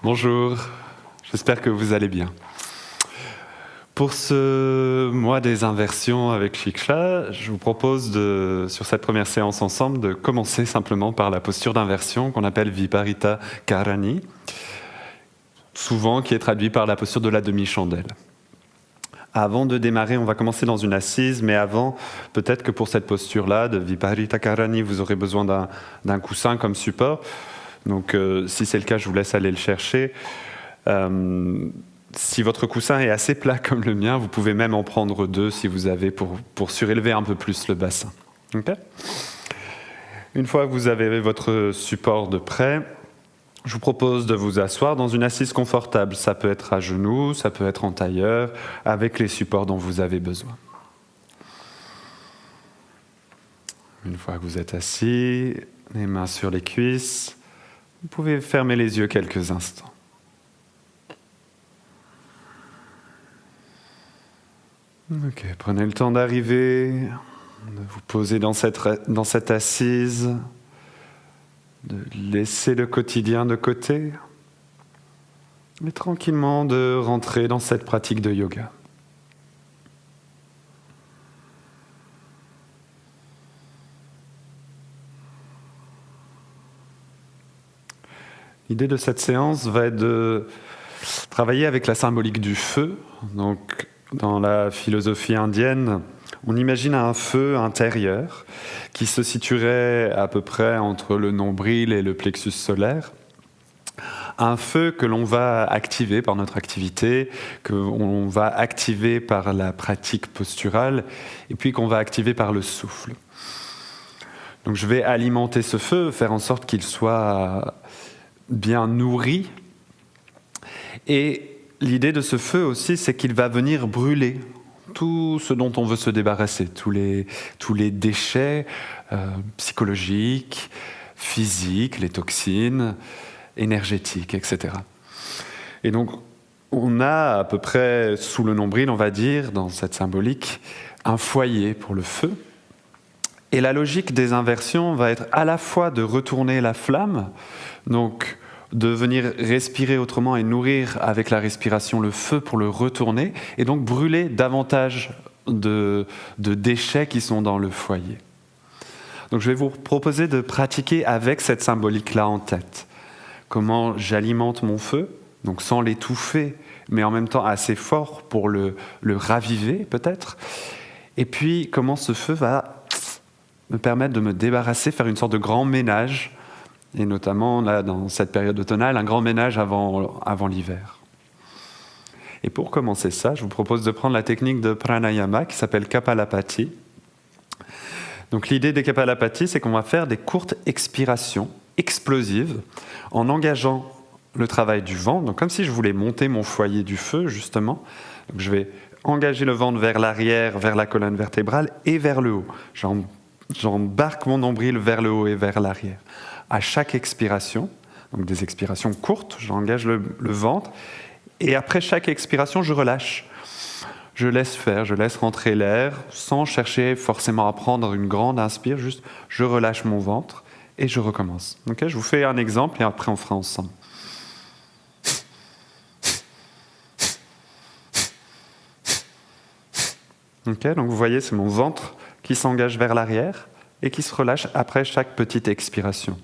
Bonjour, j'espère que vous allez bien. Pour ce mois des inversions avec Shiksha, je vous propose sur cette première séance ensemble de commencer simplement par la posture d'inversion qu'on appelle Viparita Karani, souvent qui est traduit par la posture de la demi-chandelle. Avant de démarrer, on va commencer dans une assise, mais avant, peut-être que pour cette posture-là de Viparita Karani, vous aurez besoin d'un coussin comme support. Donc, si c'est le cas, je vous laisse aller le chercher. Si votre coussin est assez plat comme le mien, vous pouvez même en prendre deux si vous avez pour surélever un peu plus le bassin. Okay. Une fois que vous avez votre support de prêt, je vous propose de vous asseoir dans une assise confortable. Ça peut être à genoux, ça peut être en tailleur, avec les supports dont vous avez besoin. Une fois que vous êtes assis, les mains sur les cuisses, vous pouvez fermer les yeux quelques instants. Ok, prenez le temps d'arriver, de vous poser dans cette assise, de laisser le quotidien de côté et tranquillement de rentrer dans cette pratique de yoga. L'idée de cette séance va être de travailler avec la symbolique du feu. Donc, dans la philosophie indienne, on imagine un feu intérieur qui se situerait à peu près entre le nombril et le plexus solaire. Un feu que l'on va activer par notre activité, qu'on va activer par la pratique posturale, et puis qu'on va activer par le souffle. Donc je vais alimenter ce feu, faire en sorte qu'il soit bien nourri. Et l'idée de ce feu aussi, c'est qu'il va venir brûler tout ce dont on veut se débarrasser, tous les déchets psychologiques, physiques, les toxines, énergétiques, etc. Et donc, on a à peu près sous le nombril, on va dire, dans cette symbolique, un foyer pour le feu. Et la logique des inversions va être à la fois de retourner la flamme, donc de venir respirer autrement et nourrir avec la respiration le feu pour le retourner, et donc brûler davantage de déchets qui sont dans le foyer. Donc je vais vous proposer de pratiquer avec cette symbolique-là en tête. Comment j'alimente mon feu, donc sans l'étouffer, mais en même temps assez fort pour le raviver peut-être. Et puis comment ce feu va me permettre de me débarrasser, faire une sorte de grand ménage, et notamment là, dans cette période automnale, un grand ménage avant l'hiver. Et pour commencer ça, je vous propose de prendre la technique de pranayama qui s'appelle Kapalabhati. Donc l'idée des Kapalabhati, c'est qu'on va faire des courtes expirations explosives en engageant le travail du ventre, donc comme si je voulais monter mon foyer du feu, justement. Donc je vais engager le ventre vers l'arrière, vers la colonne vertébrale et vers le haut. J'embarque mon nombril vers le haut et vers l'arrière. À chaque expiration, donc des expirations courtes, j'engage le ventre, et après chaque expiration, je relâche. Je laisse faire, je laisse rentrer l'air, sans chercher forcément à prendre une grande inspire, juste je relâche mon ventre et je recommence. Okay, je vous fais un exemple et après on fera ensemble. Okay, donc vous voyez, c'est mon ventre qui s'engage vers l'arrière et qui se relâche après chaque petite expiration.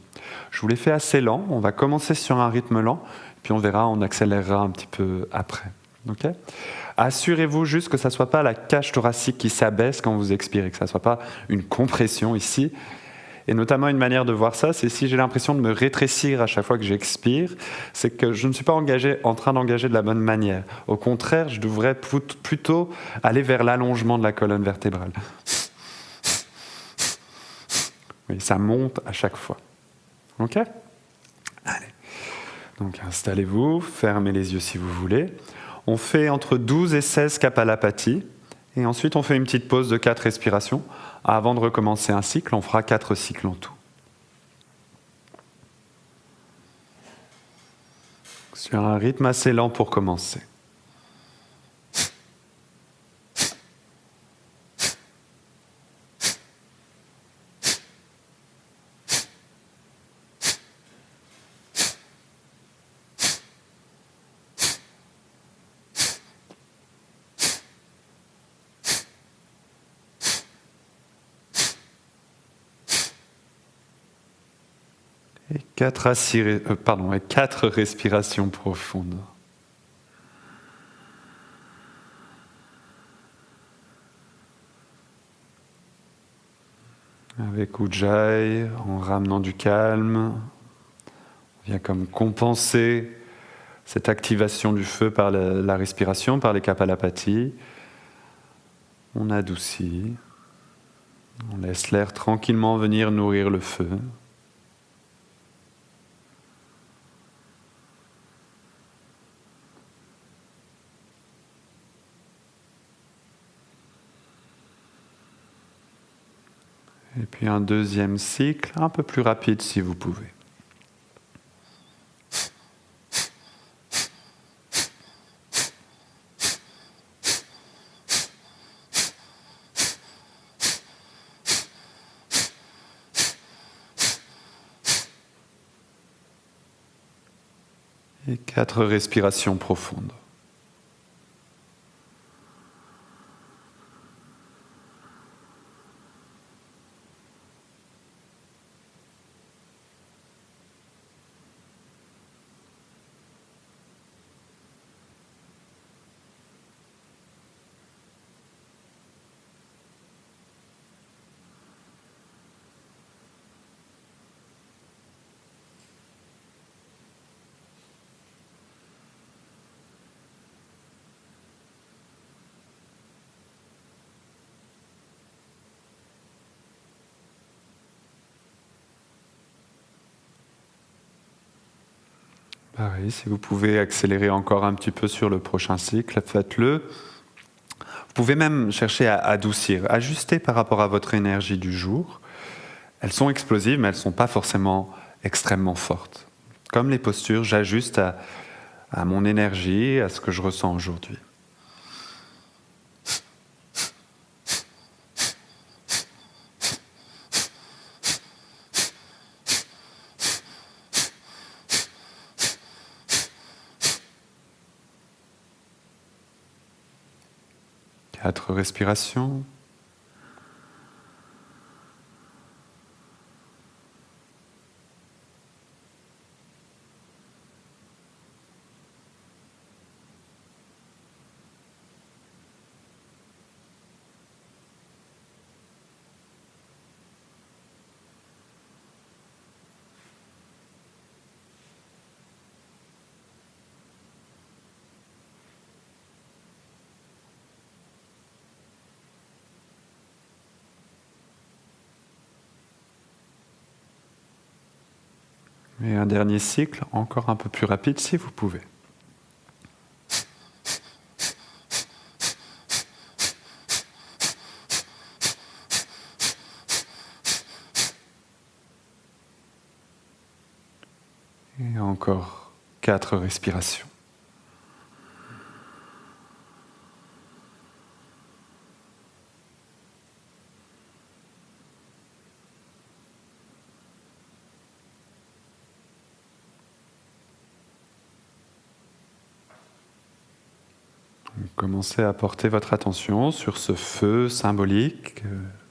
Je vous l'ai fait assez lent, on va commencer sur un rythme lent, puis on verra, on accélérera un petit peu après. Okay, assurez-vous juste que ça ne soit pas la cage thoracique qui s'abaisse quand vous expirez, que ça ne soit pas une compression ici. Et notamment une manière de voir ça, c'est si j'ai l'impression de me rétrécir à chaque fois que j'expire, c'est que je ne suis pas en train d'engager de la bonne manière. Au contraire, je devrais plutôt aller vers l'allongement de la colonne vertébrale. Oui, ça monte à chaque fois. Ok ? Allez. Donc installez-vous, fermez les yeux si vous voulez. On fait entre 12 et 16 Kapalabhati. Et ensuite, on fait une petite pause de 4 respirations. Avant de recommencer un cycle, on fera 4 cycles en tout. Sur un rythme assez lent pour commencer. 4 respirations profondes. Avec Ujjayi, en ramenant du calme, on vient comme compenser cette activation du feu par la respiration, par les Kapalabhati. On adoucit, on laisse l'air tranquillement venir nourrir le feu. Et puis un deuxième cycle, un peu plus rapide si vous pouvez. Et 4 respirations profondes. Pareil, si vous pouvez accélérer encore un petit peu sur le prochain cycle, faites-le. Vous pouvez même chercher à adoucir, ajuster par rapport à votre énergie du jour. Elles sont explosives, mais elles ne sont pas forcément extrêmement fortes. Comme les postures, j'ajuste à mon énergie, à ce que je ressens aujourd'hui. Quatre respirations. Et un dernier cycle, encore un peu plus rapide si vous pouvez. Et encore 4 respirations. Commencez à porter votre attention sur ce feu symbolique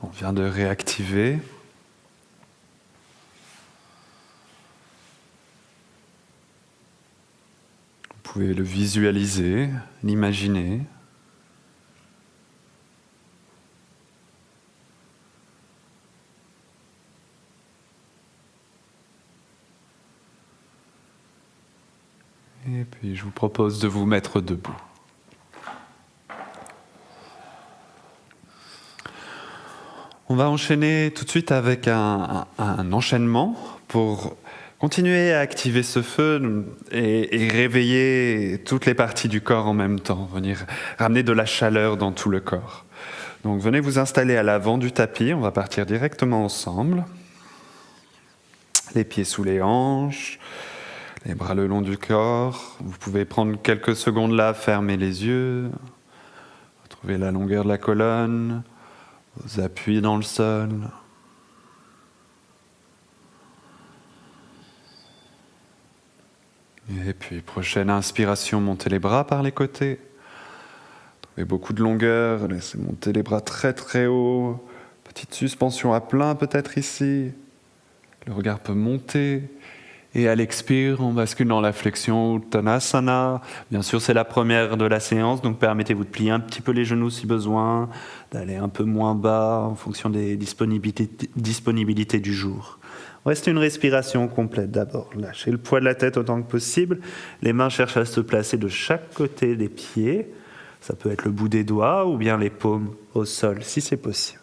qu'on vient de réactiver. Vous pouvez le visualiser, l'imaginer. Et puis je vous propose de vous mettre debout. On va enchaîner tout de suite avec un enchaînement pour continuer à activer ce feu et réveiller toutes les parties du corps en même temps, venir ramener de la chaleur dans tout le corps. Donc venez vous installer à l'avant du tapis, on va partir directement ensemble. Les pieds sous les hanches, les bras le long du corps. Vous pouvez prendre quelques secondes là, fermer les yeux, retrouver la longueur de la colonne, vos appuis dans le sol. Et puis, prochaine inspiration, montez les bras par les côtés. Trouvez beaucoup de longueur, laissez monter les bras très très haut. Petite suspension à plein peut-être ici. Le regard peut monter Et à l'expire, on bascule dans la flexion Uttanasana. Bien sûr, c'est la première de la séance, donc permettez-vous de plier un petit peu les genoux si besoin, d'aller un peu moins bas en fonction des disponibilités du jour. Reste une respiration complète d'abord. Lâchez le poids de la tête autant que possible. Les mains cherchent à se placer de chaque côté des pieds. Ça peut être le bout des doigts ou bien les paumes au sol, si c'est possible.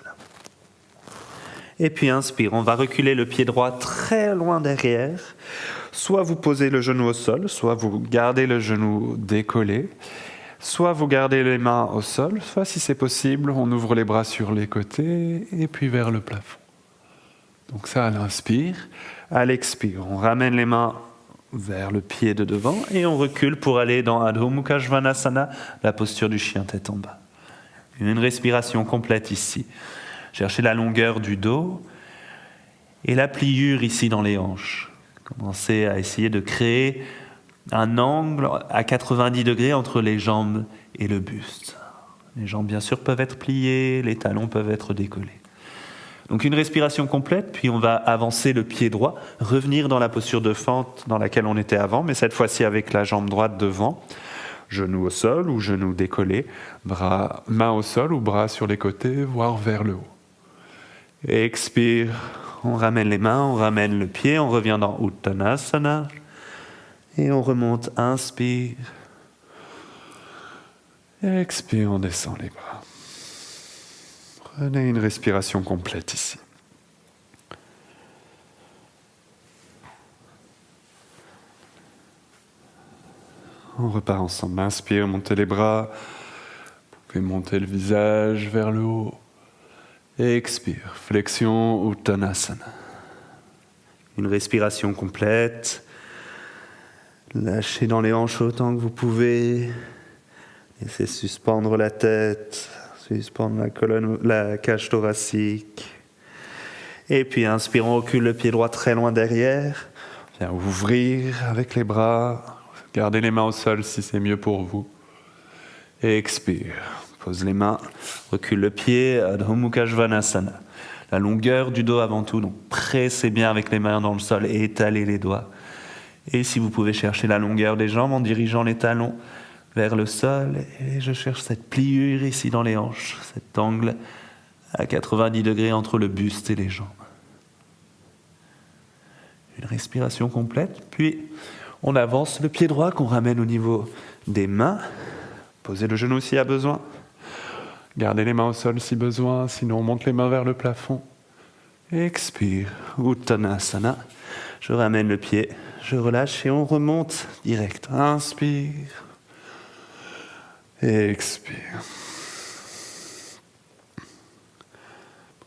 Et puis inspire, on va reculer le pied droit très loin derrière. Soit vous posez le genou au sol, soit vous gardez le genou décollé, soit vous gardez les mains au sol, soit si c'est possible, on ouvre les bras sur les côtés et puis vers le plafond. Donc ça à l'inspire. À l'expire, on ramène les mains vers le pied de devant et on recule pour aller dans Adho Mukha Svanasana, la posture du chien tête en bas. Une respiration complète ici. Cherchez la longueur du dos et la pliure ici dans les hanches. Commencez à essayer de créer un angle à 90 degrés entre les jambes et le buste. Les jambes, bien sûr, peuvent être pliées, les talons peuvent être décollés. Donc une respiration complète, puis on va avancer le pied droit, revenir dans la posture de fente dans laquelle on était avant, mais cette fois-ci avec la jambe droite devant. Genou au sol ou genou décollé, main au sol ou bras sur les côtés, voire vers le haut. Expire, on ramène les mains, on ramène le pied, on revient dans Uttanasana et on remonte, inspire. Expire, on descend les bras. Prenez une respiration complète ici. On repart ensemble. Inspire, montez les bras. Vous pouvez monter le visage vers le haut. Expire, flexion Uttanasana. Une respiration complète. Lâchez dans les hanches autant que vous pouvez. Laissez suspendre la tête, suspendre la colonne, la cage thoracique. Et puis inspire, on recule le pied droit très loin derrière. Viens ouvrir avec les bras. Gardez les mains au sol si c'est mieux pour vous. Et expire. Pose les mains, recule le pied, Adho Mukha Svanasana. La longueur du dos avant tout, donc pressez bien avec les mains dans le sol et étalez les doigts. Et si vous pouvez chercher la longueur des jambes en dirigeant les talons vers le sol, et je cherche cette pliure ici dans les hanches, cet angle à 90 degrés entre le buste et les jambes. Une respiration complète, puis on avance le pied droit qu'on ramène au niveau des mains. Posez le genou s'il y a besoin. Gardez les mains au sol si besoin, sinon on monte les mains vers le plafond. Expire, Uttanasana. Je ramène le pied, je relâche et on remonte direct. Inspire. Expire.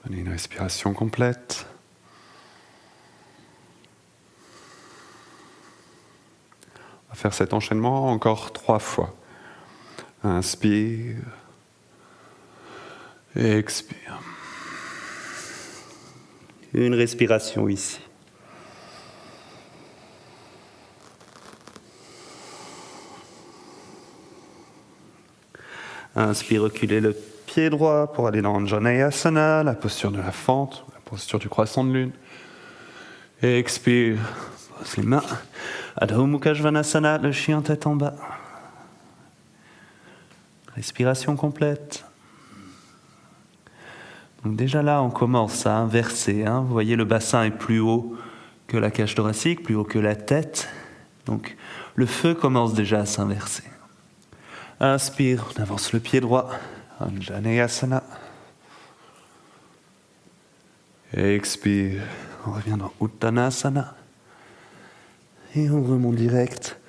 Prenez une respiration complète. On va faire cet enchaînement encore 3 fois. Inspire. Expire. Une respiration ici. Inspire, reculez le pied droit pour aller dans Anjaneyasana, la posture de la fente, la posture du croissant de lune. Expire, pose les mains. Adho Mukha Svanasana, le chien tête en bas. Respiration complète. Donc déjà là, on commence à inverser. Vous voyez, le bassin est plus haut que la cage thoracique, plus haut que la tête. Donc le feu commence déjà à s'inverser. Inspire, on avance le pied droit. Anjaneyasana. Expire, on revient dans Uttanasana. Et on remonte direct.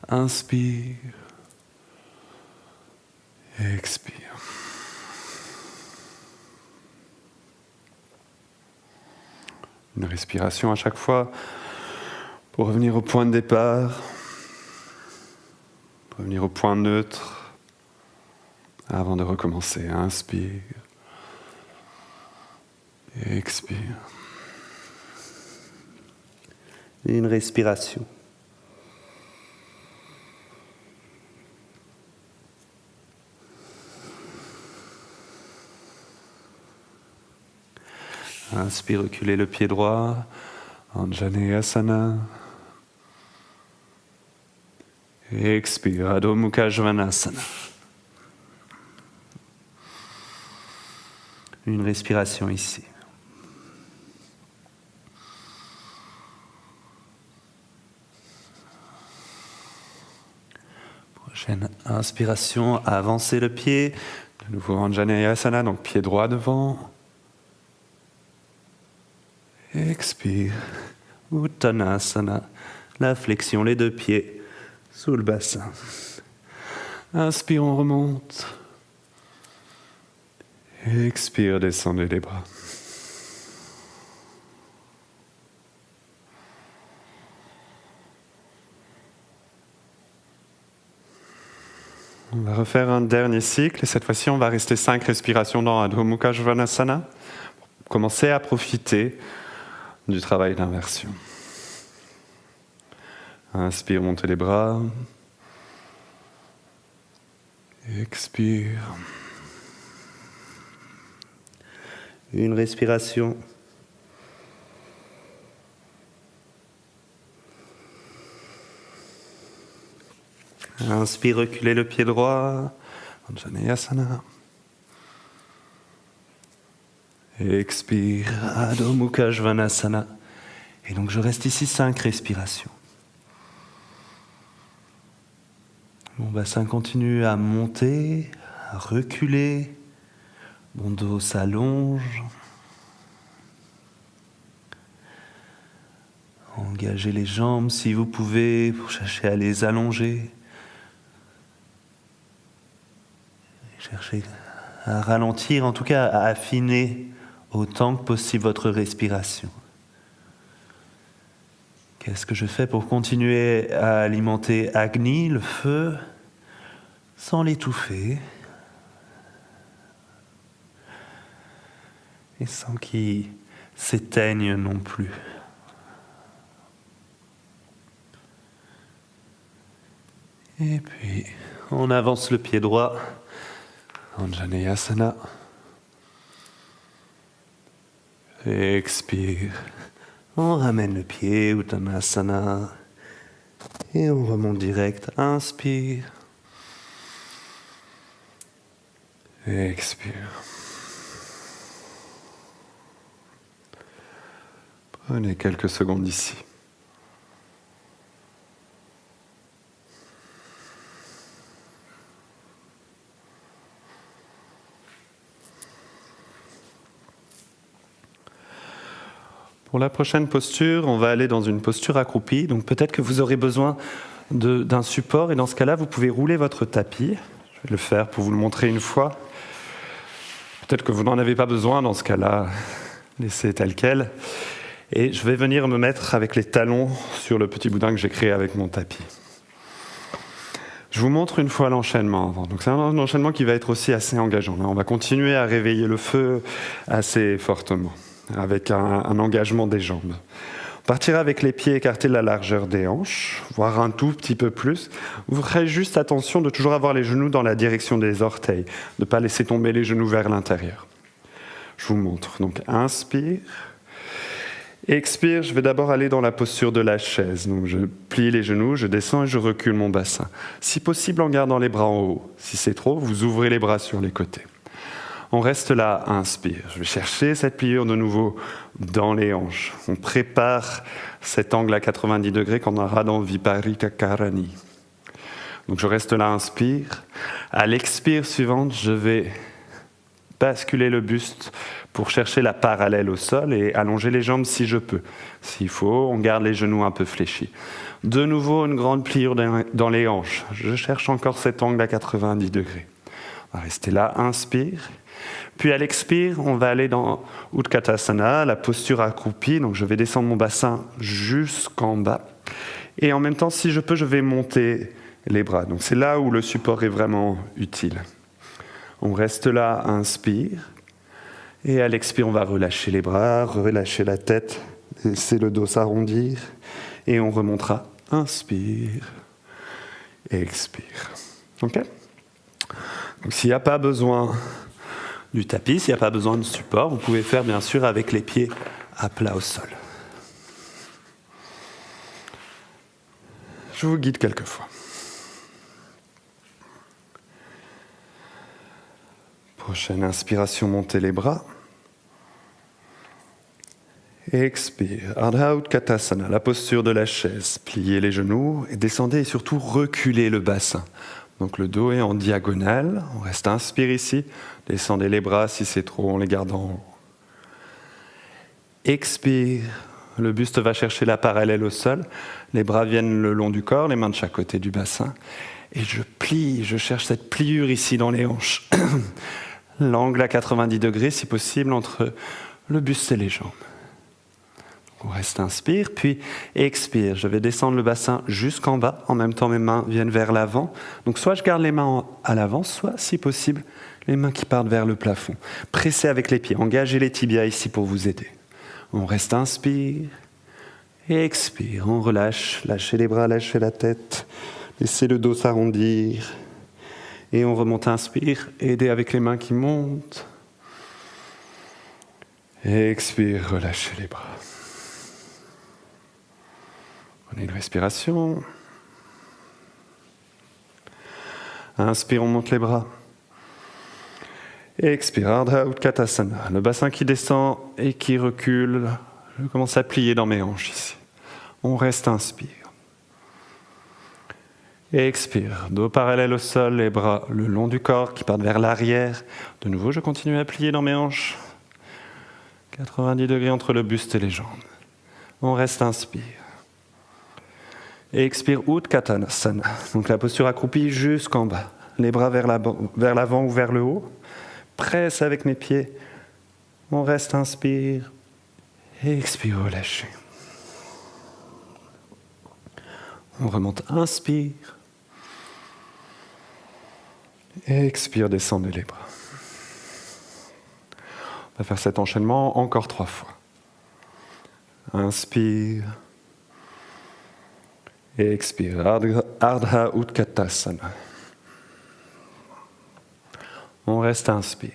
Inspire. Expire. Une respiration à chaque fois pour revenir au point de départ, revenir au point neutre avant de recommencer. Inspire. Expire. Et une respiration. Inspire, reculez le pied droit, Anjaneyasana. Expire, Adho Mukha Svanasana. Une respiration ici. Prochaine inspiration, avancez le pied. De nouveau Anjaneyasana, donc pied droit devant. Expire, Uttanasana, la flexion, les deux pieds sous le bassin. Inspire, on remonte. Expire, descendez les bras. On va refaire un dernier cycle et cette fois-ci on va rester 5 respirations dans Adho Mukha Svanasana pour commencer à profiter du travail d'inversion. Inspire, montez les bras. Expire. Une respiration. Inspire, reculez le pied droit. Anjaneyasana. Expire, Adho Mukha Svanasana. Et donc je reste ici 5 respirations. Mon bassin continue à monter, à reculer. Mon dos s'allonge. Engagez les jambes si vous pouvez pour chercher à les allonger. Cherchez à ralentir, en tout cas à affiner autant que possible votre respiration. Qu'est-ce que je fais pour continuer à alimenter Agni, le feu, sans l'étouffer et sans qu'il s'éteigne non plus. Et puis, on avance le pied droit, Anjaneyasana. Expire. On ramène le pied, Uttanasana. Et on remonte direct. Inspire. Expire. Prenez quelques secondes ici. Pour la prochaine posture, on va aller dans une posture accroupie. Donc peut-être que vous aurez besoin d'un support et dans ce cas-là, vous pouvez rouler votre tapis. Je vais le faire pour vous le montrer une fois. Peut-être que vous n'en avez pas besoin dans ce cas-là. Laissez tel quel. Et je vais venir me mettre avec les talons sur le petit boudin que j'ai créé avec mon tapis. Je vous montre une fois l'enchaînement avant. Donc c'est un enchaînement qui va être aussi assez engageant. Là, on va continuer à réveiller le feu assez fortement, avec un engagement des jambes. On partira avec les pieds écartés de la largeur des hanches, voire un tout petit peu plus. Vous ferez juste attention de toujours avoir les genoux dans la direction des orteils, de ne pas laisser tomber les genoux vers l'intérieur. Je vous montre. Donc inspire. Expire, je vais d'abord aller dans la posture de la chaise. Donc je plie les genoux, je descends et je recule mon bassin. Si possible, en gardant les bras en haut. Si c'est trop, vous ouvrez les bras sur les côtés. On reste là, inspire. Je vais chercher cette pliure de nouveau dans les hanches. On prépare cet angle à 90 degrés qu'on aura dans Viparita Karani. Donc je reste là, inspire. À l'expire suivante, je vais basculer le buste pour chercher la parallèle au sol et allonger les jambes si je peux. S'il faut, on garde les genoux un peu fléchis. De nouveau, une grande pliure dans les hanches. Je cherche encore cet angle à 90 degrés. On va rester là, inspire. Puis à l'expire, on va aller dans Utkatasana, la posture accroupie. Donc je vais descendre mon bassin jusqu'en bas. Et en même temps, si je peux, je vais monter les bras. Donc c'est là où le support est vraiment utile. On reste là, inspire. Et à l'expire, on va relâcher les bras, relâcher la tête, laisser le dos s'arrondir. Et on remontera. Inspire. Expire. OK ? Donc s'il n'y a pas besoin du tapis, s'il n'y a pas besoin de support, vous pouvez faire bien sûr avec les pieds à plat au sol. Je vous guide quelques fois. Prochaine inspiration, montez les bras. Expire, Ardha Utkatasana, la posture de la chaise. Pliez les genoux et descendez et surtout reculez le bassin. Donc le dos est en diagonale, on reste inspire ici. Descendez les bras, si c'est trop, on les garde en haut. Expire, le buste va chercher la parallèle au sol. Les bras viennent le long du corps, les mains de chaque côté du bassin. Et je plie, je cherche cette pliure ici dans les hanches. L'angle à 90 degrés, si possible, entre le buste et les jambes. On reste inspire, puis expire. Je vais descendre le bassin jusqu'en bas. En même temps, mes mains viennent vers l'avant. Donc soit je garde les mains à l'avant, soit, si possible, les mains qui partent vers le plafond. Pressez avec les pieds. Engagez les tibias ici pour vous aider. On reste inspire. Expire. On relâche. Lâchez les bras, lâchez la tête. Laissez le dos s'arrondir. Et on remonte, inspire. Aidez avec les mains qui montent. Expire. Relâchez les bras. Prenez une respiration. Inspire, on monte les bras. Expire, Ardha Utkatasana. Le bassin qui descend et qui recule. Je commence à plier dans mes hanches ici. On reste, inspire. Expire, dos parallèle au sol, les bras le long du corps qui partent vers l'arrière. De nouveau, je continue à plier dans mes hanches. 90 degrés entre le buste et les jambes. On reste, inspire. Et expire, Utkatasana. Donc la posture accroupie jusqu'en bas. Les bras vers l'avant ou vers le haut. Presse avec mes pieds. On reste, inspire. Et expire, relâchez. On remonte, inspire. Et expire, descendez les bras. On va faire cet enchaînement encore 3 fois. Inspire. Et expire, Ardha Utkatasana. On reste, inspire.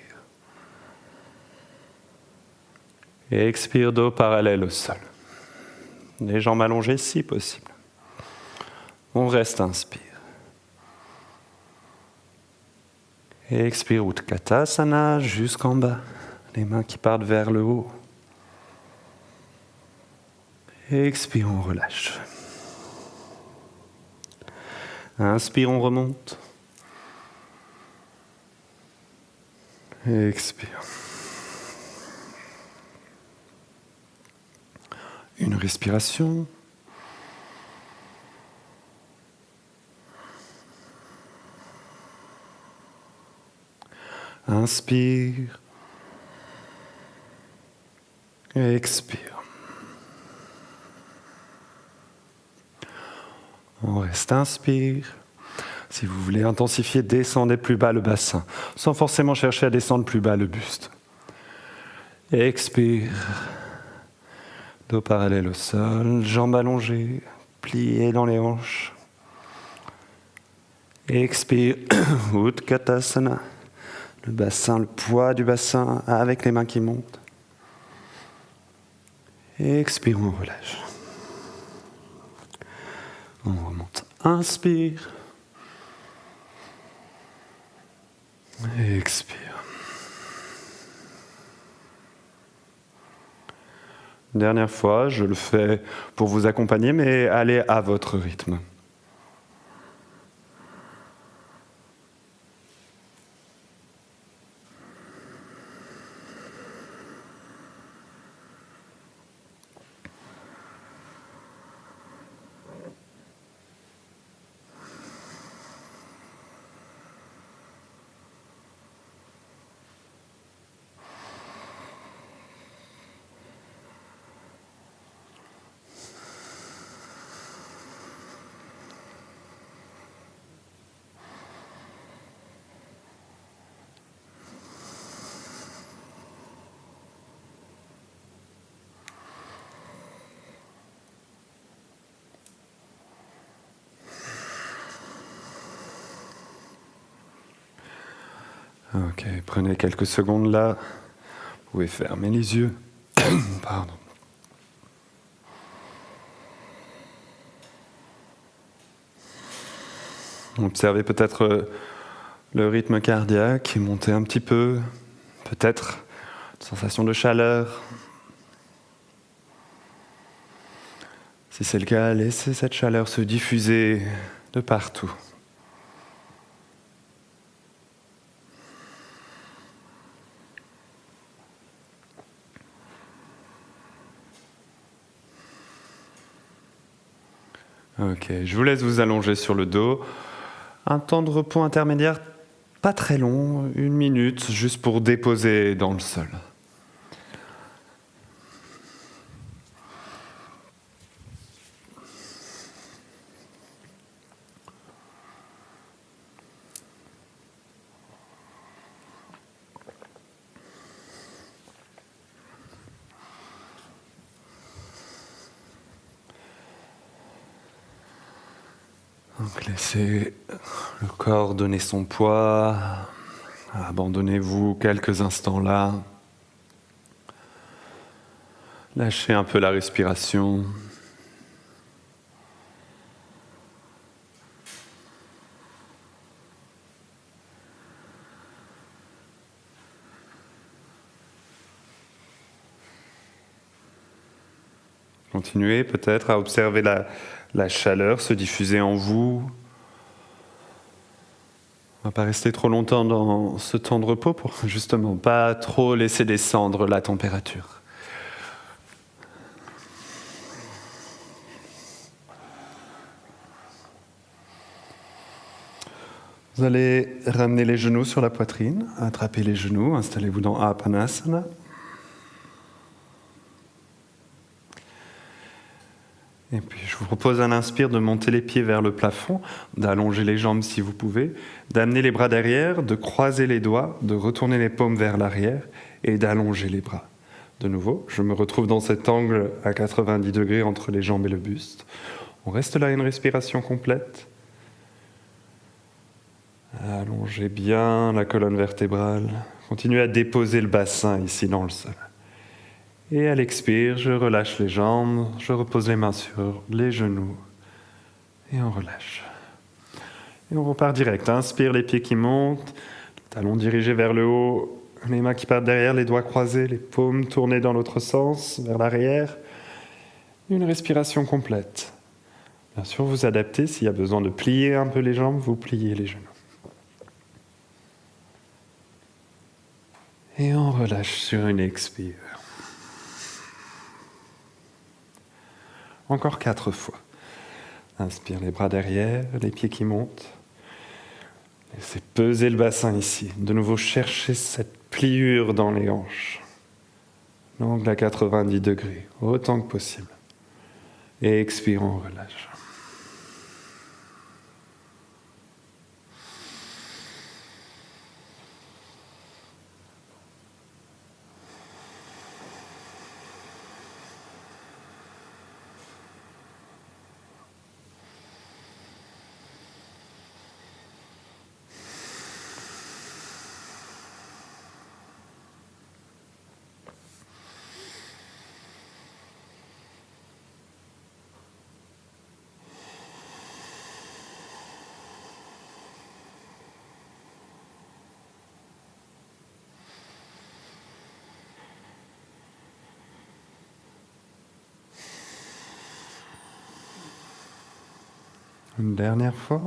Et expire, dos parallèle au sol. Les jambes allongées si possible. On reste, inspire. Et expire, Utkatasana, jusqu'en bas. Les mains qui partent vers le haut. Et expire, on relâche. Inspire, on remonte. Et expire. Une respiration. Inspire. Et expire. On reste, inspire. Si vous voulez intensifier, descendez plus bas le bassin, sans forcément chercher à descendre plus bas le buste. Expire. Dos parallèle au sol, jambes allongées, pliées dans les hanches. Expire. Utkatasana. Le bassin, le poids du bassin avec les mains qui montent. Expire, on relâche. On remonte. Inspire. Expire. Dernière fois, je le fais pour vous accompagner, mais allez à votre rythme. Ok, prenez quelques secondes là. Vous pouvez fermer les yeux. Pardon. Observez peut-être Le rythme cardiaque est monté un petit peu, peut-être une sensation de chaleur. Si c'est le cas, laissez cette chaleur se diffuser de partout. Ok, je vous laisse vous allonger sur le dos. Un temps de repos intermédiaire, pas très long, 1 minute, juste pour déposer dans le sol. Donc laissez le corps donner son poids, abandonnez-vous quelques instants là, lâchez un peu la respiration. Continuez peut-être à observer la chaleur se diffuser en vous. On ne va pas rester trop longtemps dans ce temps de repos pour justement pas trop laisser descendre la température. Vous allez ramener les genoux sur la poitrine, attrapez les genoux, installez-vous dans Apanasana. Et puis je vous propose à l'inspire de monter les pieds vers le plafond, d'allonger les jambes si vous pouvez, d'amener les bras derrière, de croiser les doigts, de retourner les paumes vers l'arrière et d'allonger les bras. De nouveau, je me retrouve dans cet angle à 90 degrés entre les jambes et le buste. On reste là une respiration complète. Allongez bien la colonne vertébrale. Continuez à déposer le bassin ici dans le sol. Et à l'expire, je relâche les jambes, je repose les mains sur les genoux et on relâche. Et on repart direct. Inspire, les pieds qui montent, les talons dirigés vers le haut, les mains qui partent derrière, les doigts croisés, les paumes tournées dans l'autre sens, vers l'arrière. Une respiration complète. Bien sûr, vous adaptez. S'il y a besoin de plier un peu les jambes, vous pliez les genoux. Et on relâche sur une expire. Encore 4 fois. Inspire les bras derrière, les pieds qui montent. Laissez peser le bassin ici. De nouveau, cherchez cette pliure dans les hanches. L'angle à 90 degrés, autant que possible. Et expire, on relâche. Une dernière fois.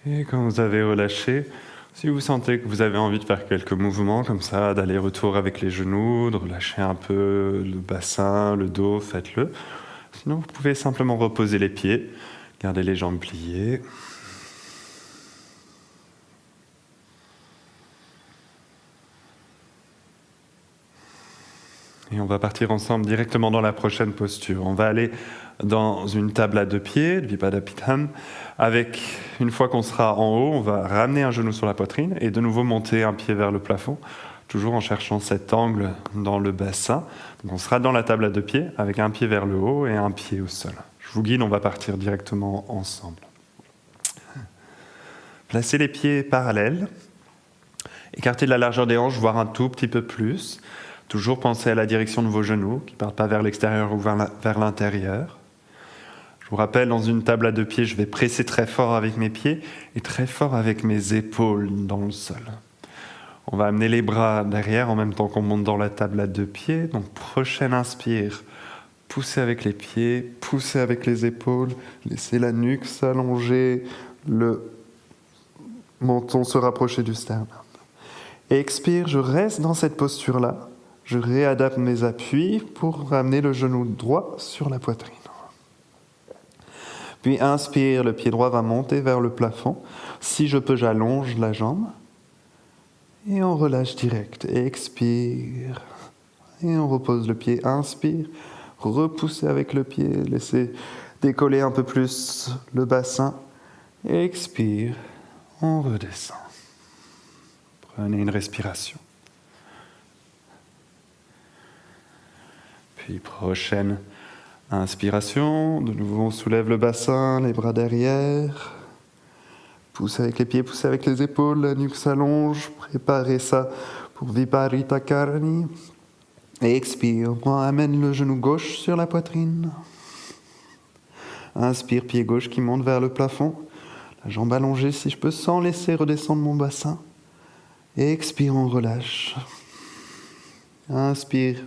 Et quand vous avez relâché, si vous sentez que vous avez envie de faire quelques mouvements comme ça, d'aller-retour avec les genoux, de relâcher un peu le bassin, le dos, faites-le. Sinon, vous pouvez simplement reposer les pieds, garder les jambes pliées. Et on va partir ensemble directement dans la prochaine posture. On va aller dans une table à 2 pieds, le Vipadapitham, avec, une fois qu'on sera en haut, on va ramener un genou sur la poitrine et de nouveau monter un pied vers le plafond, toujours en cherchant cet angle dans le bassin. Donc on sera dans la table à 2 pieds, avec un pied vers le haut et un pied au sol. Je vous guide, on va partir directement ensemble. Placez les pieds parallèles. Écartez de la largeur des hanches, voire un tout petit peu plus. Toujours pensez à la direction de vos genoux, qui ne partent pas vers l'extérieur ou vers l'intérieur. Je vous rappelle, dans une table à 2 pieds, je vais presser très fort avec mes pieds et très fort avec mes épaules dans le sol. On va amener les bras derrière en même temps qu'on monte dans la table à 2 pieds. Donc, prochaine inspire, poussez avec les pieds, poussez avec les épaules, laissez la nuque s'allonger, le menton se rapprocher du sternum. Expire, je reste dans cette posture-là. Je réadapte mes appuis pour ramener le genou droit sur la poitrine. Puis inspire, le pied droit va monter vers le plafond. Si je peux, j'allonge la jambe. Et on relâche direct. Expire. Et on repose le pied. Inspire. Repoussez avec le pied. Laissez décoller un peu plus le bassin. Expire. On redescend. Prenez une respiration. Puis prochaine inspiration. De nouveau, on soulève le bassin, les bras derrière. Poussez avec les pieds, poussez avec les épaules, la nuque s'allonge. Préparez ça pour Viparita Karani. Expire, on amène le genou gauche sur la poitrine. Inspire, pied gauche qui monte vers le plafond. La jambe allongée si je peux, sans laisser redescendre mon bassin. Expire, on relâche. Inspire,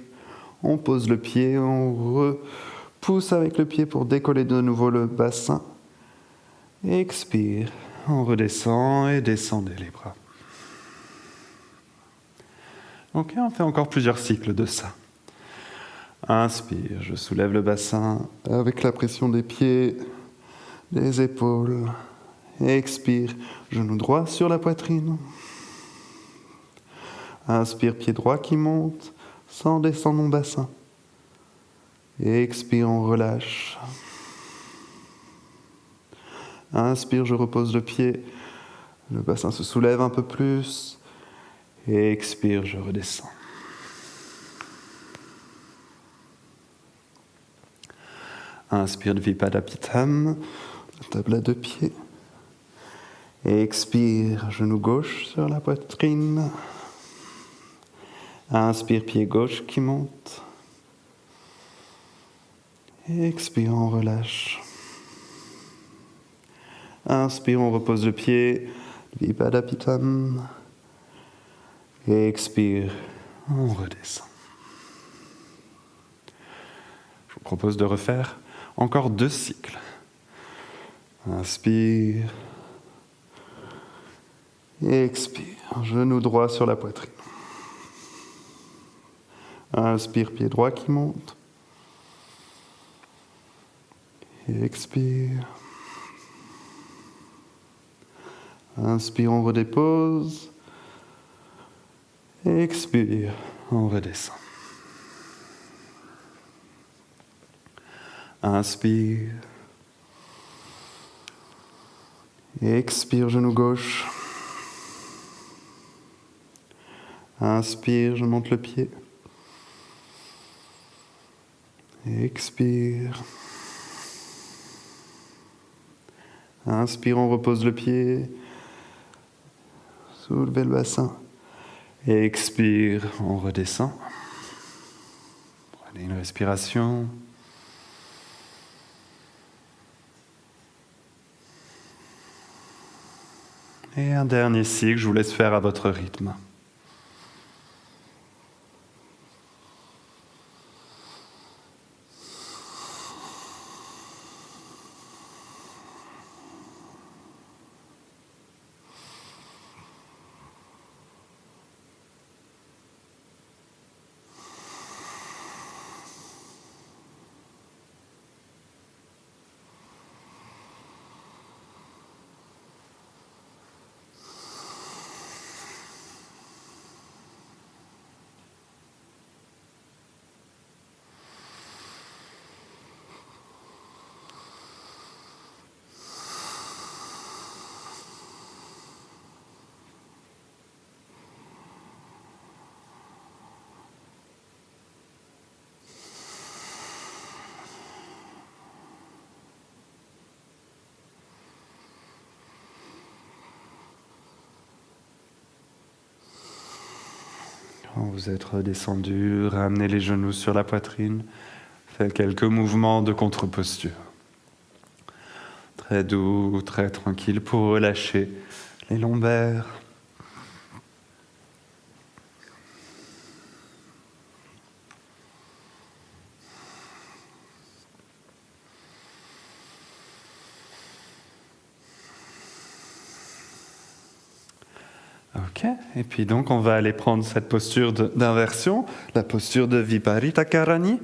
on pose le pied, on repousse avec le pied pour décoller de nouveau le bassin. Expire, on redescend et descendez les bras. Ok, on fait encore plusieurs cycles de ça. Inspire, je soulève le bassin avec la pression des pieds, des épaules. Expire, genou droit sur la poitrine. Inspire, pied droit qui monte, sans descendre mon bassin. Expire, on relâche. Inspire, je repose le pied. Le bassin se soulève un peu plus. Expire, je redescends. Inspire, Dvipadapitham, table à 2 pieds. Expire, genou gauche sur la poitrine. Inspire, pied gauche qui monte. Expire, on relâche. Inspire, on repose le pied. Vipadapitham. Expire, on redescend. Je vous propose de refaire encore 2 cycles. Inspire. Expire, genou droit sur la poitrine. Inspire, pied droit qui monte. Expire. Inspire, on redépose. Expire, on redescend. Inspire. Expire, genou gauche. Inspire, je monte le pied. Expire. Inspire, on repose le pied. Soulevez le bassin. Expire, on redescend. Prenez une respiration. Et un dernier cycle, je vous laisse faire à votre rythme. Quand vous êtes redescendu, ramenez les genoux sur la poitrine. Faites quelques mouvements de contre-posture. Très doux, très tranquille pour relâcher les lombaires. Ok, et puis donc on va aller prendre cette posture d'inversion, la posture de Viparita Karani.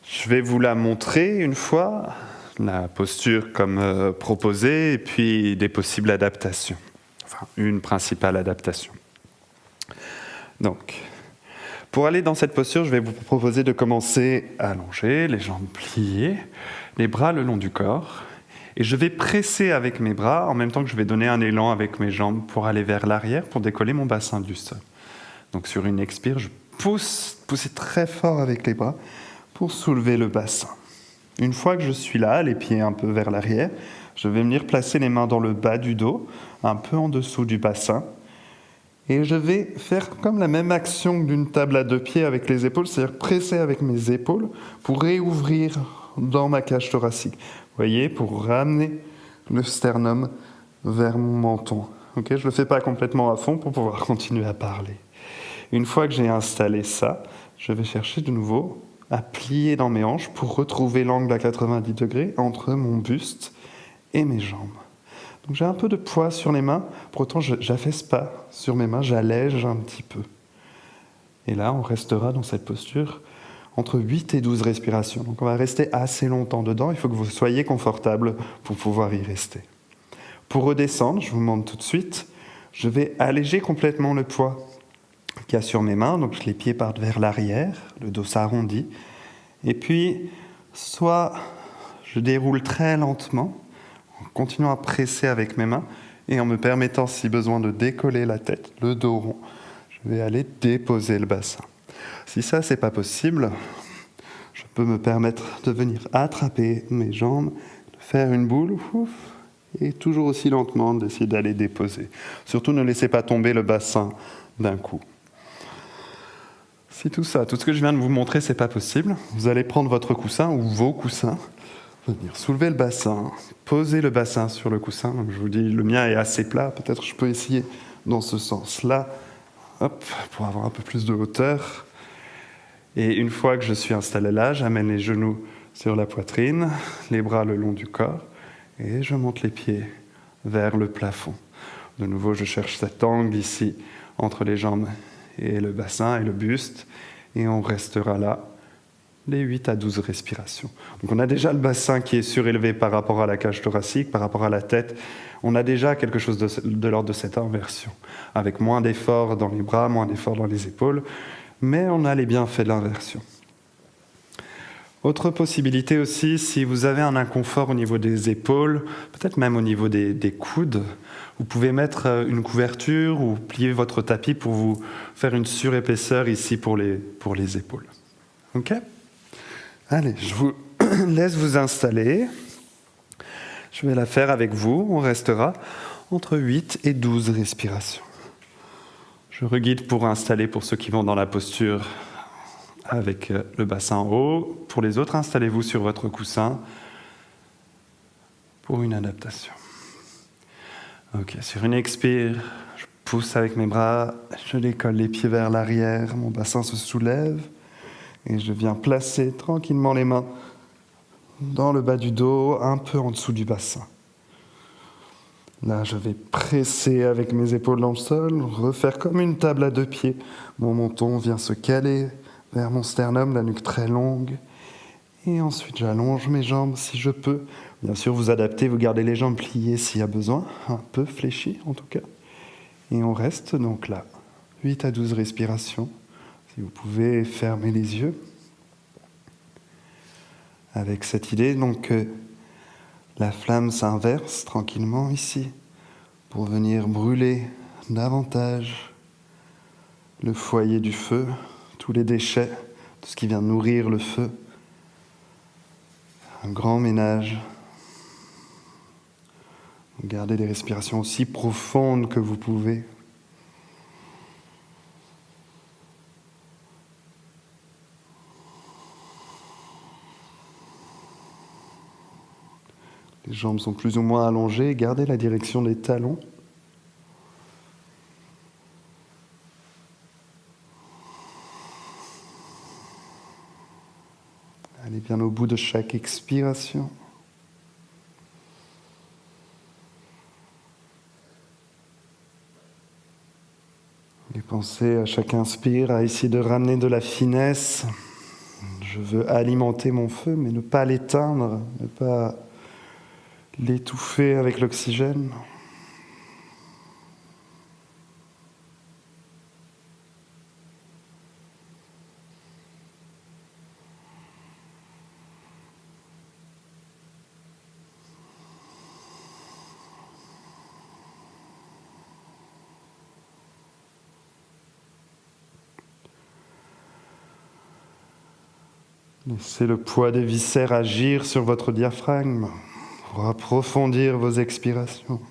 Je vais vous la montrer une fois, la posture comme proposée, et puis des possibles adaptations. Enfin, une principale adaptation. Donc, pour aller dans cette posture, je vais vous proposer de commencer allongé, les jambes pliées, les bras le long du corps. Et je vais presser avec mes bras en même temps que je vais donner un élan avec mes jambes pour aller vers l'arrière, pour décoller mon bassin du sol. Donc sur une expire, je poussez très fort avec les bras pour soulever le bassin. Une fois que je suis là, les pieds un peu vers l'arrière, je vais venir placer les mains dans le bas du dos, un peu en dessous du bassin. Et je vais faire comme la même action que d'une table à 2 pieds avec les épaules, c'est-à-dire presser avec mes épaules pour réouvrir dans ma cage thoracique. Vous voyez, pour ramener le sternum vers mon menton. Okay, je ne le fais pas complètement à fond pour pouvoir continuer à parler. Une fois que j'ai installé ça, je vais chercher de nouveau à plier dans mes hanches pour retrouver l'angle à 90 degrés entre mon buste et mes jambes. Donc j'ai un peu de poids sur les mains, pour autant je n'affaisse pas sur mes mains, j'allège un petit peu. Et là, on restera dans cette posture entre 8 et 12 respirations. Donc on va rester assez longtemps dedans, il faut que vous soyez confortable pour pouvoir y rester. Pour redescendre, je vous montre tout de suite, je vais alléger complètement le poids qu'il y a sur mes mains, donc les pieds partent vers l'arrière, le dos s'arrondit, et puis soit je déroule très lentement, en continuant à presser avec mes mains, et en me permettant, si besoin, de décoller la tête, le dos rond, je vais aller déposer le bassin. Si ça, c'est pas possible, je peux me permettre de venir attraper mes jambes, de faire une boule, et toujours aussi lentement d'essayer d'aller déposer. Surtout, ne laissez pas tomber le bassin d'un coup. Si tout ça, tout ce que je viens de vous montrer, c'est pas possible, vous allez prendre votre coussin ou vos coussins, venir soulever le bassin, poser le bassin sur le coussin. Donc je vous dis, le mien est assez plat, peut-être je peux essayer dans ce sens-là, hop, pour avoir un peu plus de hauteur. Et une fois que je suis installé là, j'amène les genoux sur la poitrine, les bras le long du corps, et je monte les pieds vers le plafond. De nouveau, je cherche cet angle ici, entre les jambes et le bassin et le buste, et on restera là, les 8 à 12 respirations. Donc on a déjà le bassin qui est surélevé par rapport à la cage thoracique, par rapport à la tête. On a déjà quelque chose de l'ordre de cette inversion, avec moins d'efforts dans les bras, moins d'efforts dans les épaules, mais on a les bienfaits de l'inversion. Autre possibilité aussi, si vous avez un inconfort au niveau des épaules, peut-être même au niveau des coudes, vous pouvez mettre une couverture ou plier votre tapis pour vous faire une surépaisseur ici pour les épaules. Ok ? Allez, je vous laisse vous installer. Je vais la faire avec vous. On restera entre 8 et 12 respirations. Je reguide pour installer pour ceux qui vont dans la posture avec le bassin en haut. Pour les autres, installez-vous sur votre coussin pour une adaptation. Ok, sur une expire, je pousse avec mes bras, je décolle les pieds vers l'arrière, mon bassin se soulève et je viens placer tranquillement les mains dans le bas du dos, un peu en dessous du bassin. Là, je vais presser avec mes épaules dans le sol, refaire comme une table à 2 pieds. Mon menton vient se caler vers mon sternum, la nuque très longue. Et ensuite, j'allonge mes jambes si je peux. Bien sûr, vous adaptez, vous gardez les jambes pliées s'il y a besoin, un peu fléchies en tout cas. Et on reste donc là, 8 à 12 respirations. Si vous pouvez fermer les yeux. Avec cette idée donc que la flamme s'inverse tranquillement ici pour venir brûler davantage le foyer du feu, tous les déchets, tout ce qui vient nourrir le feu. Un grand ménage. Gardez des respirations aussi profondes que vous pouvez. Les jambes sont plus ou moins allongées. Gardez la direction des talons. Allez bien au bout de chaque expiration. Et pensez à chaque inspire à essayer de ramener de la finesse. Je veux alimenter mon feu, mais ne pas l'éteindre, ne pas l'étouffer avec l'oxygène. Laissez le poids des viscères agir sur votre diaphragme pour approfondir vos expirations.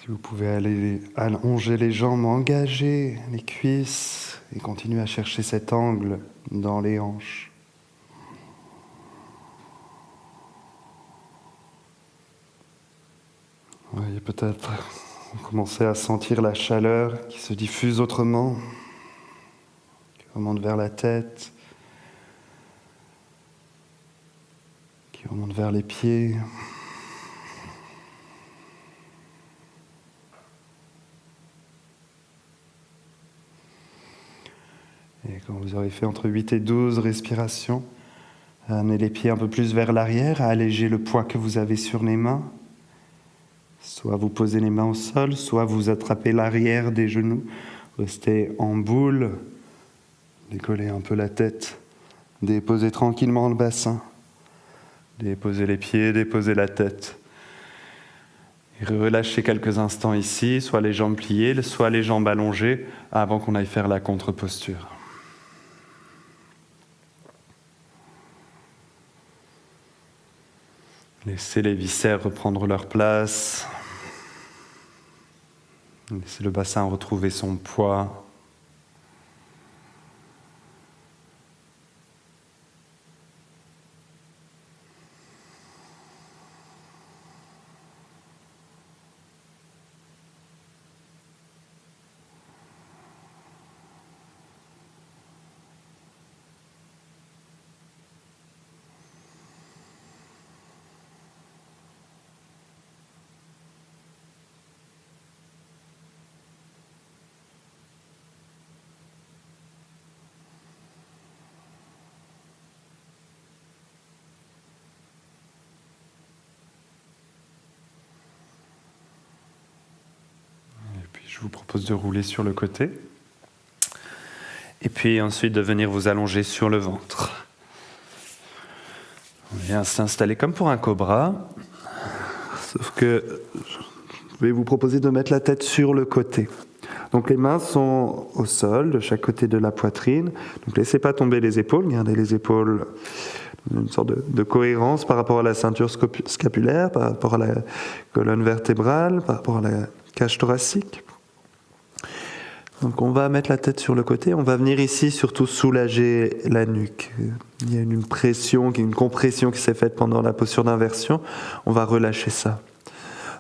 Si vous pouvez aller allonger les jambes, engager les cuisses et continuer à chercher cet angle dans les hanches. Voyez peut-être commencer à sentir la chaleur qui se diffuse autrement, qui remonte vers la tête, qui remonte vers les pieds. Et quand vous aurez fait entre 8 et 12 respirations, amenez les pieds un peu plus vers l'arrière, allégez le poids que vous avez sur les mains. Soit vous posez les mains au sol, soit vous attrapez l'arrière des genoux. Restez en boule, décollez un peu la tête, déposez tranquillement le bassin, déposez les pieds, déposez la tête. Et relâchez quelques instants ici, soit les jambes pliées, soit les jambes allongées, avant qu'on aille faire la contre-posture. Laissez les viscères reprendre leur place. Laissez le bassin retrouver son poids. Je vous propose de rouler sur le côté. Et puis ensuite de venir vous allonger sur le ventre. On vient s'installer comme pour un cobra. Sauf que je vais vous proposer de mettre la tête sur le côté. Donc les mains sont au sol, de chaque côté de la poitrine. Donc laissez pas tomber les épaules, gardez les épaules une sorte de cohérence par rapport à la ceinture scapulaire, par rapport à la colonne vertébrale, par rapport à la cage thoracique. Donc on va mettre la tête sur le côté, on va venir ici surtout soulager la nuque. Il y a une pression, une compression qui s'est faite pendant la posture d'inversion, on va relâcher ça.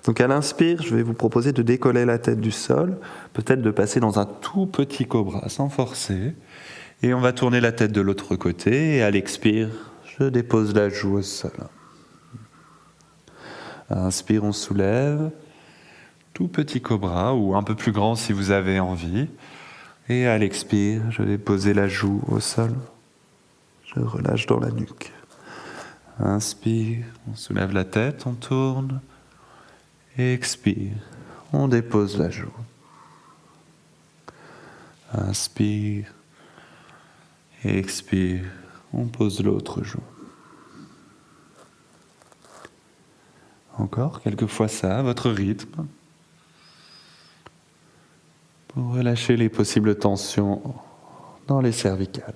Donc à l'inspire, je vais vous proposer de décoller la tête du sol, peut-être de passer dans un tout petit cobra sans forcer, et on va tourner la tête de l'autre côté, et à l'expire, je dépose la joue au sol. À l'inspire, on soulève. Tout petit cobra, ou un peu plus grand si vous avez envie. Et à l'expire, je vais poser la joue au sol. Je relâche dans la nuque. Inspire, on soulève la tête, on tourne. Expire, on dépose la joue. Inspire. Et expire, on pose l'autre joue. Encore quelques fois ça, à votre rythme, pour relâcher les possibles tensions dans les cervicales.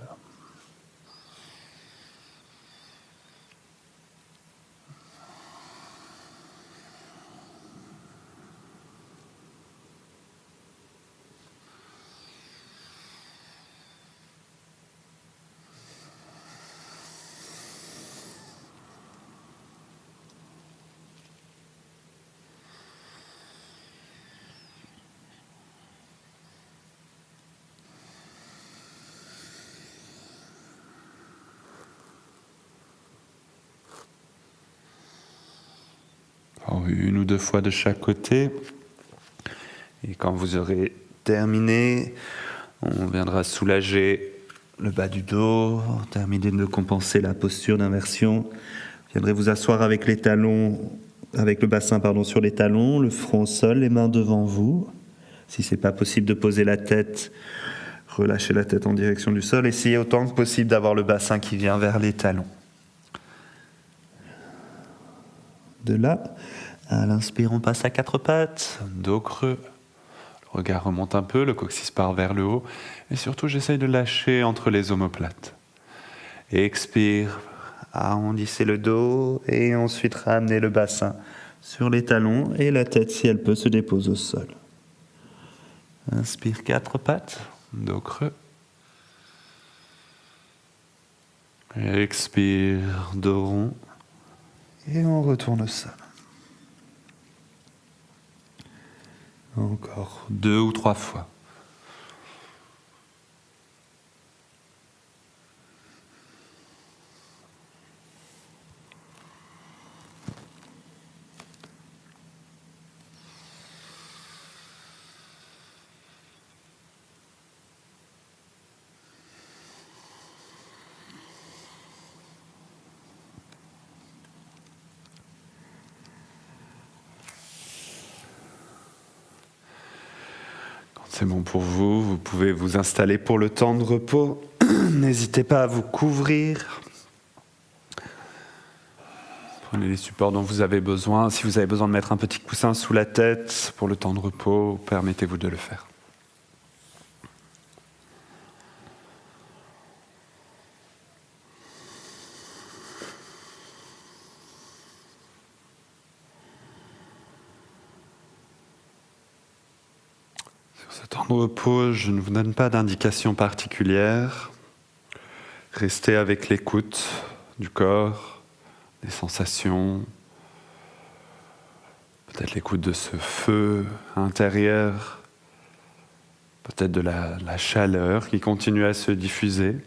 Une ou deux fois de chaque côté. Et quand vous aurez terminé, on viendra soulager le bas du dos, terminer de compenser la posture d'inversion. Vous viendrez vous asseoir avec les talons, avec le bassin sur les talons, le front au sol, les mains devant vous. Si c'est pas possible de poser la tête, relâchez la tête en direction du sol. Essayez autant que possible d'avoir le bassin qui vient vers les talons. De là, à l'inspire, on passe à quatre pattes, dos creux. Le regard remonte un peu, le coccyx part vers le haut. Et surtout, j'essaye de lâcher entre les omoplates. Et expire, arrondissez le dos et ensuite ramenez le bassin sur les talons et la tête, si elle peut, se dépose au sol. Inspire, quatre pattes, dos creux. Et expire, dos rond. Et on retourne au sol. Encore 2 ou 3 fois. C'est bon pour vous, vous pouvez vous installer pour le temps de repos. N'hésitez pas à vous couvrir. Prenez les supports dont vous avez besoin. Si vous avez besoin de mettre un petit coussin sous la tête pour le temps de repos, permettez-vous de le faire. Sur ce temps de repos, je ne vous donne pas d'indication particulière. Restez avec l'écoute du corps, des sensations, peut-être l'écoute de ce feu intérieur, peut-être de la chaleur qui continue à se diffuser.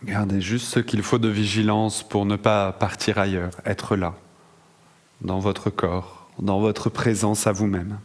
Gardez juste ce qu'il faut de vigilance pour ne pas partir ailleurs, être là, dans votre corps, dans votre présence à vous-même.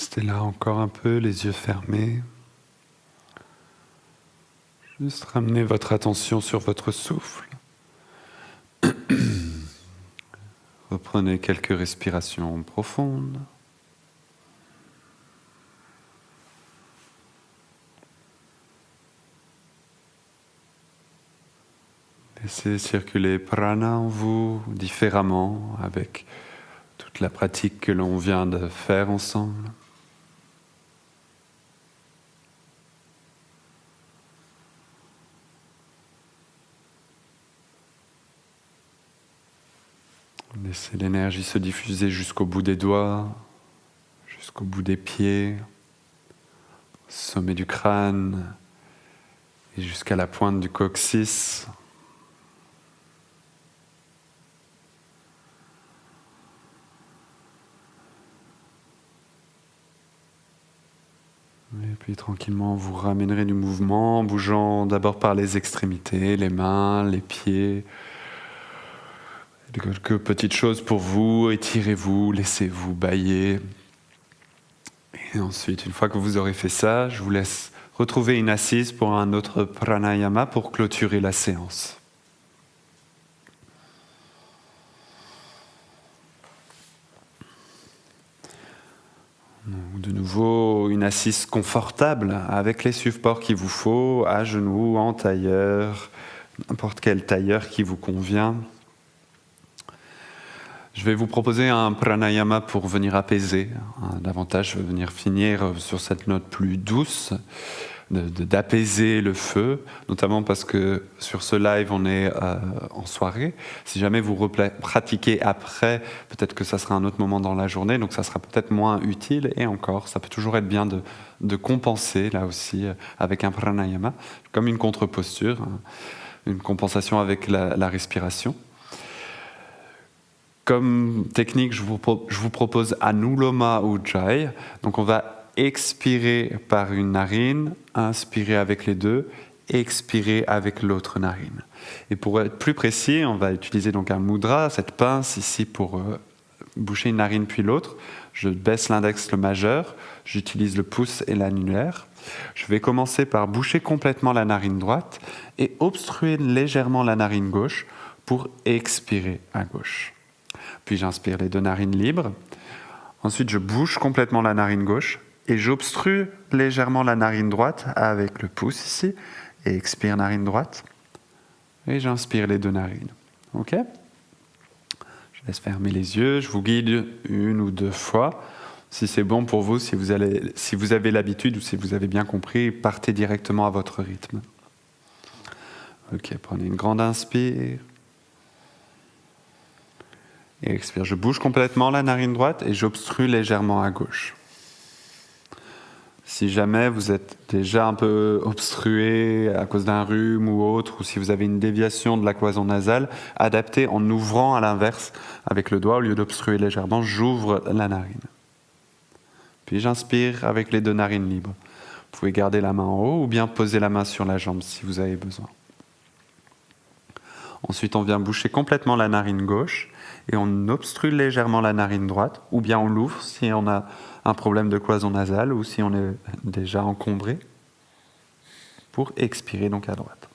Restez là encore un peu, les yeux fermés. Juste ramenez votre attention sur votre souffle. Reprenez quelques respirations profondes. Laissez circuler prana en vous différemment avec toute la pratique que l'on vient de faire ensemble. Laissez l'énergie se diffuser jusqu'au bout des doigts, jusqu'au bout des pieds, au sommet du crâne et jusqu'à la pointe du coccyx. Et puis tranquillement, vous ramènerez du mouvement en bougeant d'abord par les extrémités, les mains, les pieds. Quelques petites choses pour vous, étirez-vous, laissez-vous bâiller. Et ensuite, une fois que vous aurez fait ça, je vous laisse retrouver une assise pour un autre pranayama pour clôturer la séance. De nouveau, une assise confortable avec les supports qu'il vous faut, à genoux, en tailleur, n'importe quel tailleur qui vous convient. Je vais vous proposer un pranayama pour venir apaiser. Davantage, je vais venir finir sur cette note plus douce, d'apaiser le feu, notamment parce que sur ce live, on est en soirée. Si jamais vous pratiquez après, peut-être que ça sera un autre moment dans la journée, donc ça sera peut-être moins utile. Et encore, ça peut toujours être bien de compenser, là aussi, avec un pranayama, comme une contre-posture, une compensation avec la respiration. Comme technique, je vous propose Anuloma Ujjayi. Donc on va expirer par une narine, inspirer avec les deux, expirer avec l'autre narine. Et pour être plus précis, on va utiliser donc un mudra, cette pince ici pour boucher une narine puis l'autre. Je baisse l'index, le majeur, j'utilise le pouce et l'annulaire. Je vais commencer par boucher complètement la narine droite et obstruer légèrement la narine gauche pour expirer à gauche. Puis j'inspire les deux narines libres. Ensuite, je bouche complètement la narine gauche et j'obstrue légèrement la narine droite avec le pouce ici et expire narine droite. Et j'inspire les deux narines. Ok ? Je laisse fermer les yeux. Je vous guide une ou deux fois. Si c'est bon pour vous, si vous avez l'habitude ou si vous avez bien compris, partez directement à votre rythme. Ok, prenez une grande inspire. Et expire. Je bouge complètement la narine droite et j'obstrue légèrement à gauche. Si jamais vous êtes déjà un peu obstrué à cause d'un rhume ou autre, ou si vous avez une déviation de la cloison nasale, adaptez en ouvrant à l'inverse avec le doigt. Au lieu d'obstruer légèrement, j'ouvre la narine. Puis j'inspire avec les deux narines libres. Vous pouvez garder la main en haut ou bien poser la main sur la jambe si vous avez besoin. Ensuite, on vient boucher complètement la narine gauche et on obstrue légèrement la narine droite, ou bien on l'ouvre si on a un problème de cloison nasale ou si on est déjà encombré, pour expirer donc à droite.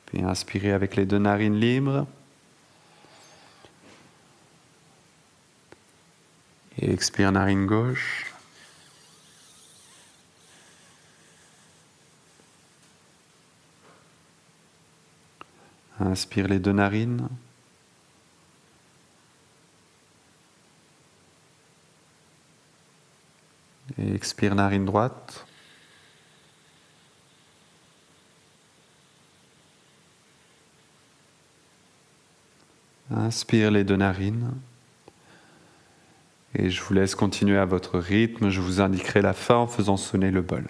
Puis inspirer avec les deux narines libres. Et expire narine gauche. Inspire les deux narines. Et expire narine droite. Inspire les deux narines. Et je vous laisse continuer à votre rythme. Je vous indiquerai la fin en faisant sonner le bol.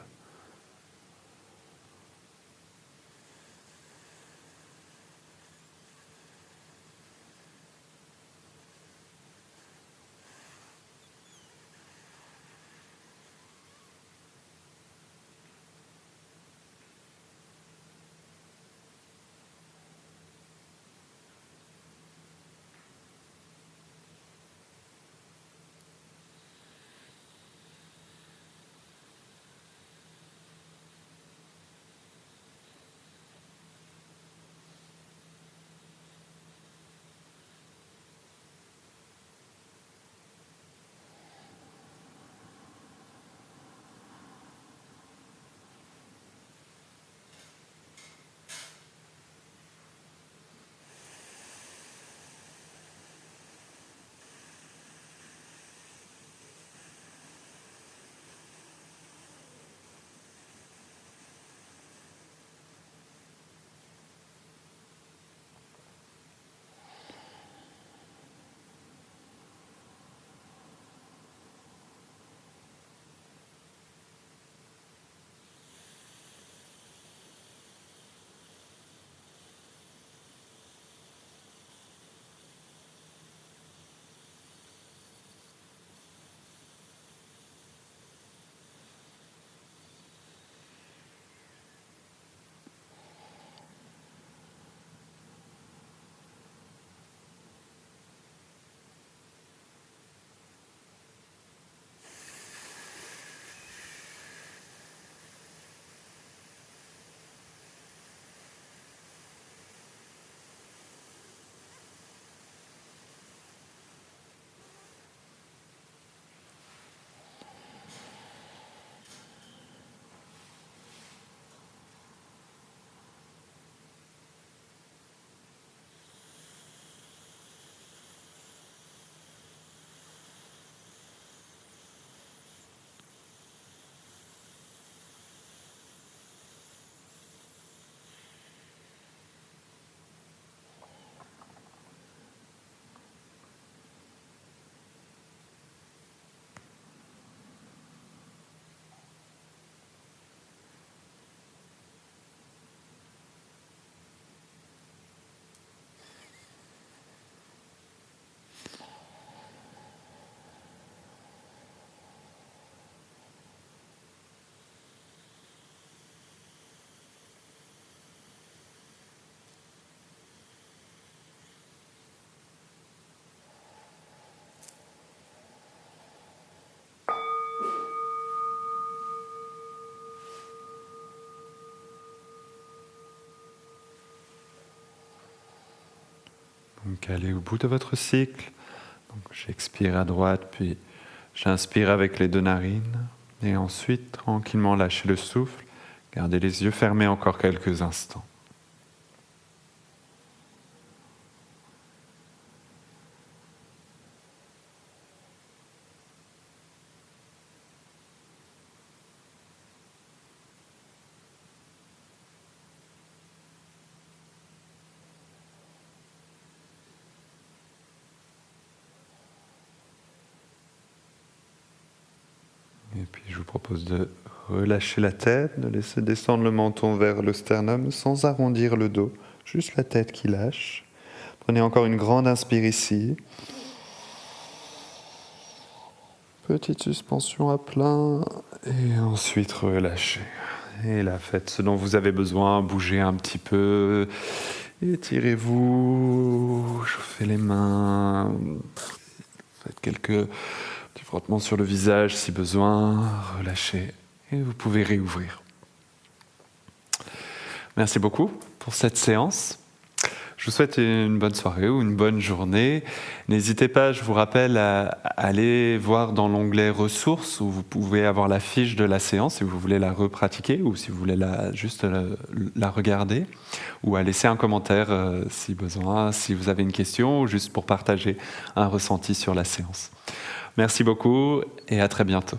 Donc allez au bout de votre cycle. Donc, j'expire à droite, puis j'inspire avec les 2 narines. Et ensuite, tranquillement lâchez le souffle. Gardez les yeux fermés encore quelques instants. Et puis je vous propose de relâcher la tête, de laisser descendre le menton vers le sternum sans arrondir le dos, juste la tête qui lâche. Prenez encore une grande inspire ici. Petite suspension à plein et ensuite relâchez. Et là, faites ce dont vous avez besoin, bougez un petit peu, étirez-vous, chauffez les mains, faites quelques petits frottements sur le visage si besoin, relâchez et vous pouvez réouvrir. Merci beaucoup pour cette séance. Je vous souhaite une bonne soirée ou une bonne journée. N'hésitez pas, je vous rappelle, à aller voir dans l'onglet ressources où vous pouvez avoir la fiche de la séance si vous voulez la repratiquer ou si vous voulez juste la regarder, ou à laisser un commentaire si besoin, si vous avez une question ou juste pour partager un ressenti sur la séance. Merci beaucoup et à très bientôt.